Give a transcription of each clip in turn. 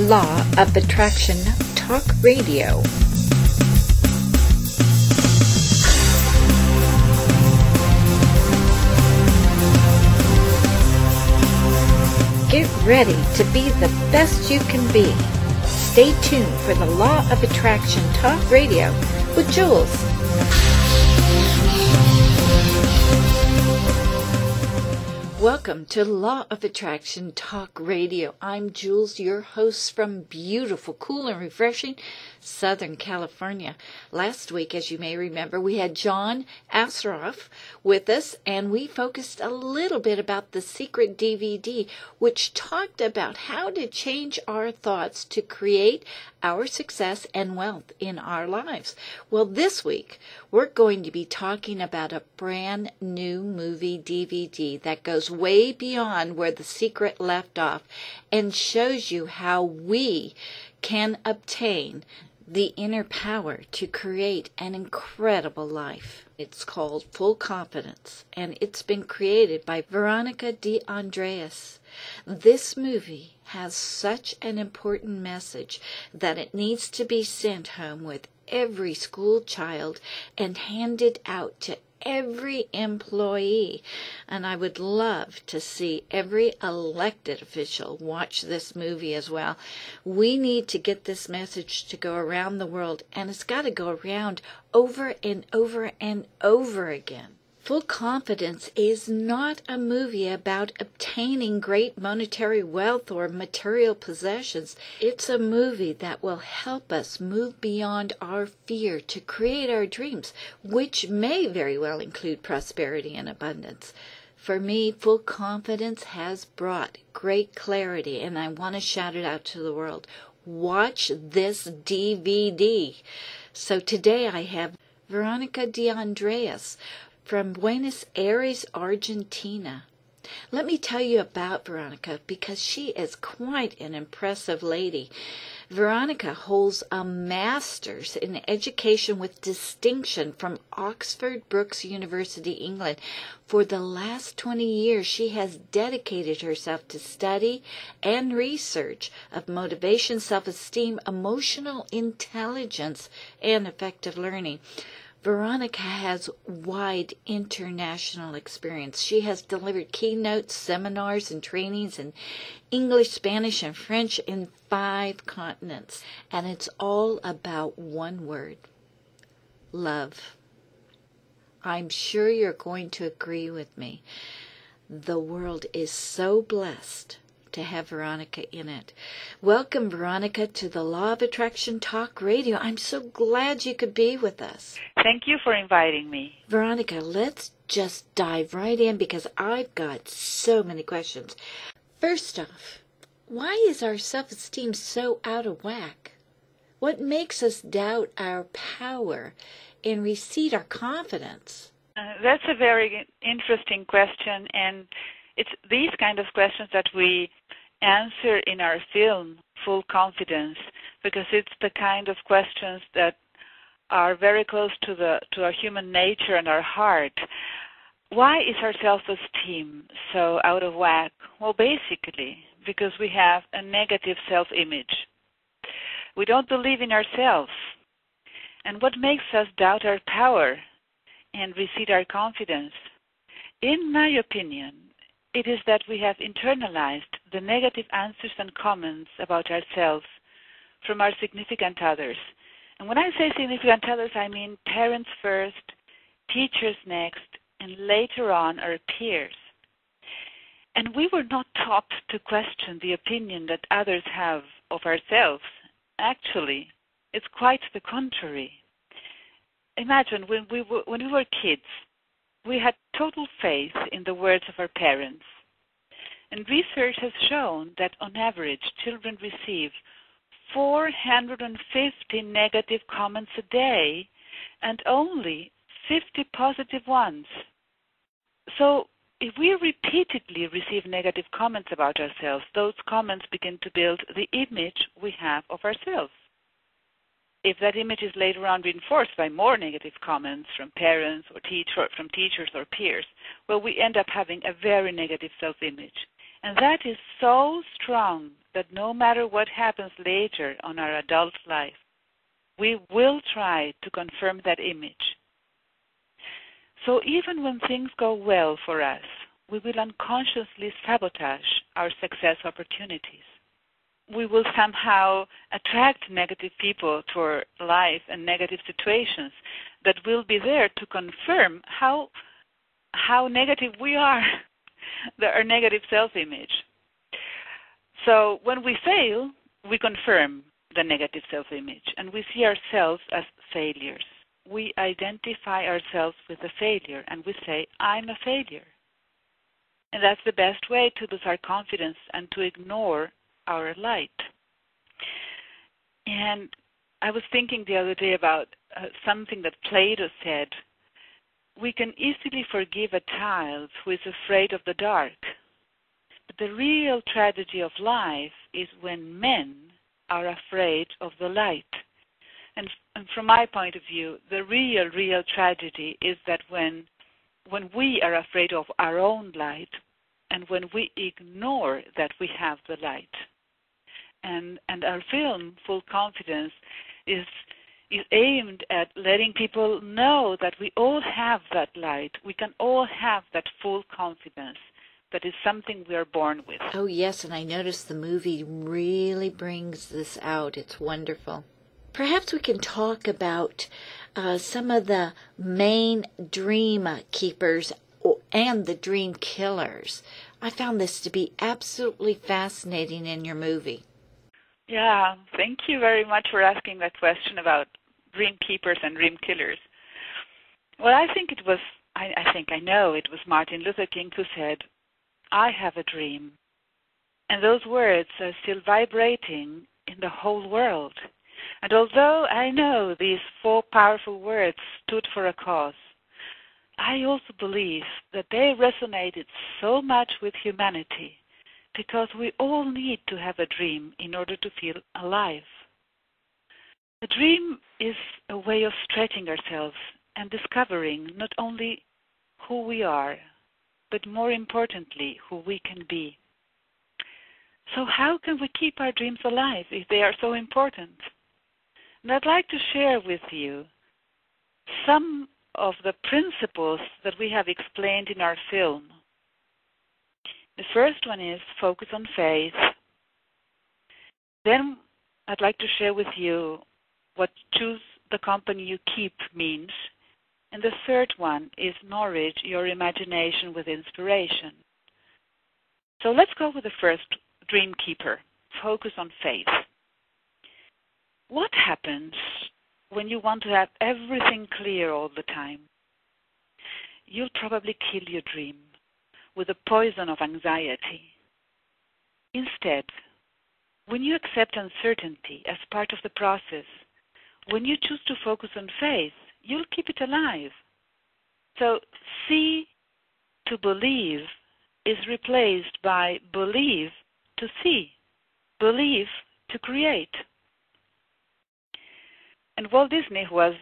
Law of Attraction Talk Radio. Get ready to be the best you can be. Stay tuned for the Law of Attraction Talk Radio with Jules. Welcome to Law of Attraction Talk Radio. I'm Jules, your host from beautiful, cool, and refreshing Southern California. Last week, as you may remember, we had John Asroff with us, and we focused a little bit about the secret DVD, which talked about how to change our thoughts to create our success and wealth in our lives. Well, this week, we're going to be talking about a brand new movie DVD that goes way beyond where the secret left off and shows you how we can obtain the inner power to create an incredible life. It's called Full Confidence, and it's been created by Veronica DeAndreas. This movie has such an important message that it needs to be sent home with every school child and handed out to every employee. And I would love to see every elected official watch this movie as well. We need to get this message to go around the world, and it's got to go around over and over and over again. Full Confidence is not a movie about obtaining great monetary wealth or material possessions. It's a movie that will help us move beyond our fear to create our dreams, which may very well include prosperity and abundance. For me, Full Confidence has brought great clarity, and I want to shout it out to the world. Watch this DVD. So today I have Veronica DeAndreas from Buenos Aires, Argentina. Let me tell you about Veronica because she is quite an impressive lady. Veronica holds a master's in education with distinction from Oxford Brookes University, England. For the last 20 years, she has dedicated herself to study and research of motivation, self-esteem, emotional intelligence, and effective learning. Veronica has wide international experience. She has delivered keynotes, seminars, and trainings in English, Spanish, and French in 5 continents. And it's all about one word: love. I'm sure you're going to agree with me. The world is so blessed to have Veronica in it. Welcome, Veronica, to the Law of Attraction Talk Radio. I'm so glad you could be with us. Thank you for inviting me. Veronica, let's just dive right in because I've got so many questions. First off, why is our self-esteem so out of whack? What makes us doubt our power and recede our confidence? That's a very interesting question, and it's these kind of questions that we answer in our film, Full Confidence, because it's the kind of questions that are very close to our human nature and our heart. Why is our self-esteem so out of whack? Well, basically, because we have a negative self-image. We don't believe in ourselves. And what makes us doubt our power and recede our confidence? In my opinion, it is that we have internalized the negative answers and comments about ourselves from our significant others. And when I say significant others, I mean parents first, teachers next, and later on our peers. And we were not taught to question the opinion that others have of ourselves. Actually, it's quite the contrary. Imagine when we were kids, we had total faith in the words of our parents. And research has shown that on average, children receive 450 negative comments a day and only 50 positive ones. So if we repeatedly receive negative comments about ourselves, those comments begin to build the image we have of ourselves. If that image is later on reinforced by more negative comments from parents or from teachers or peers, well, we end up having a very negative self-image. And that is so strong that no matter what happens later on our adult life, we will try to confirm that image. So even when things go well for us, we will unconsciously sabotage our success opportunities. We will somehow attract negative people to our life and negative situations that will be there to confirm how negative we are, our negative self-image. So when we fail, we confirm the negative self-image, and we see ourselves as failures. We identify ourselves with a failure, and we say, I'm a failure. And that's the best way to lose our confidence and to ignore our light. And I was thinking the other day about something that Plato said. We can easily forgive a child who is afraid of the dark. But the real tragedy of life is when men are afraid of the light. And from my point of view, the real tragedy is that when we are afraid of our own light and when we ignore that we have the light. And our film, Full Confidence, is aimed at letting people know that we all have that light. We can all have that full confidence. That is something we are born with. Oh, yes, and I noticed the movie really brings this out. It's wonderful. Perhaps we can talk about some of the main dream keepers and the dream killers. I found this to be absolutely fascinating in your movie. Yeah, thank you very much for asking that question about dream keepers and dream killers. Well, I know it was Martin Luther King who said, I have a dream. And those words are still vibrating in the whole world. And although I know these 4 powerful words stood for a cause, I also believe that they resonated so much with humanity because we all need to have a dream in order to feel alive. A dream is a way of stretching ourselves and discovering not only who we are, but more importantly, who we can be. So how can we keep our dreams alive if they are so important? And I'd like to share with you some of the principles that we have explained in our film. The first one is focus on faith. Then I'd like to share with you what choose the company you keep means. And the third one is nourish your imagination with inspiration. So let's go with the first dream keeper, focus on faith. What happens when you want to have everything clear all the time? You'll probably kill your dream with the poison of anxiety. Instead, when you accept uncertainty as part of the process, when you choose to focus on faith, you'll keep it alive. So see to believe is replaced by believe to see, believe to create. And Walt Disney, who was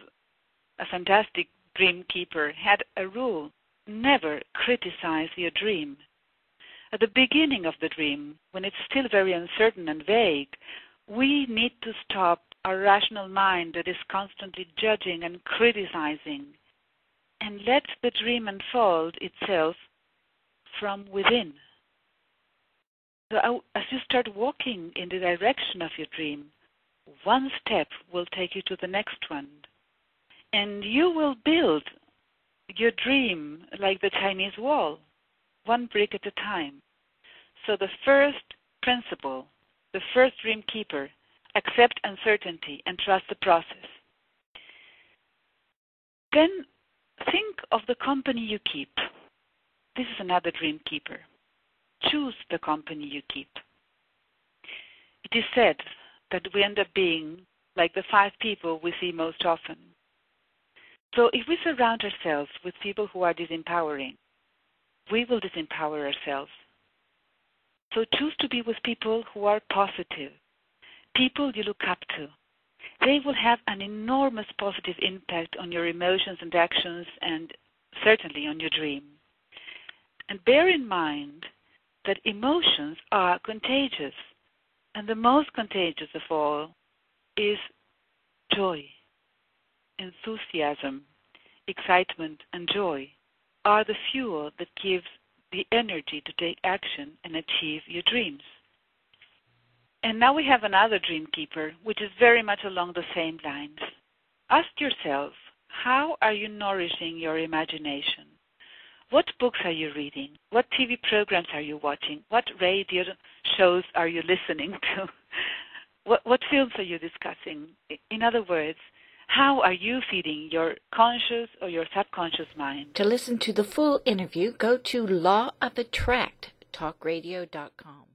a fantastic dream keeper, had a rule: never criticize your dream. At the beginning of the dream, when it's still very uncertain and vague, we need to stop our rational mind that is constantly judging and criticizing, and let the dream unfold itself from within. So as you start walking in the direction of your dream, one step will take you to the next one, and you will build your dream like the Chinese wall, one brick at a time. So the first principle, the first dream keeper, accept uncertainty and trust the process. Then think of the company you keep. This is another dream keeper. Choose the company you keep. It is said that we end up being like the 5 people we see most often. So if we surround ourselves with people who are disempowering, we will disempower ourselves. So choose to be with people who are positive, people you look up to. They will have an enormous positive impact on your emotions and actions, and certainly on your dream. And bear in mind that emotions are contagious. And the most contagious of all is joy, enthusiasm, excitement, and joy are the fuel that gives the energy to take action and achieve your dreams. And now we have another dream keeper, which is very much along the same lines. Ask yourself, how are you nourishing your imagination? What books are you reading? What TV programs are you watching? What radio shows are you listening to? What films are you discussing? In other words, how are you feeding your conscious or your subconscious mind? To listen to the full interview, go to lawofattract talkradio.com.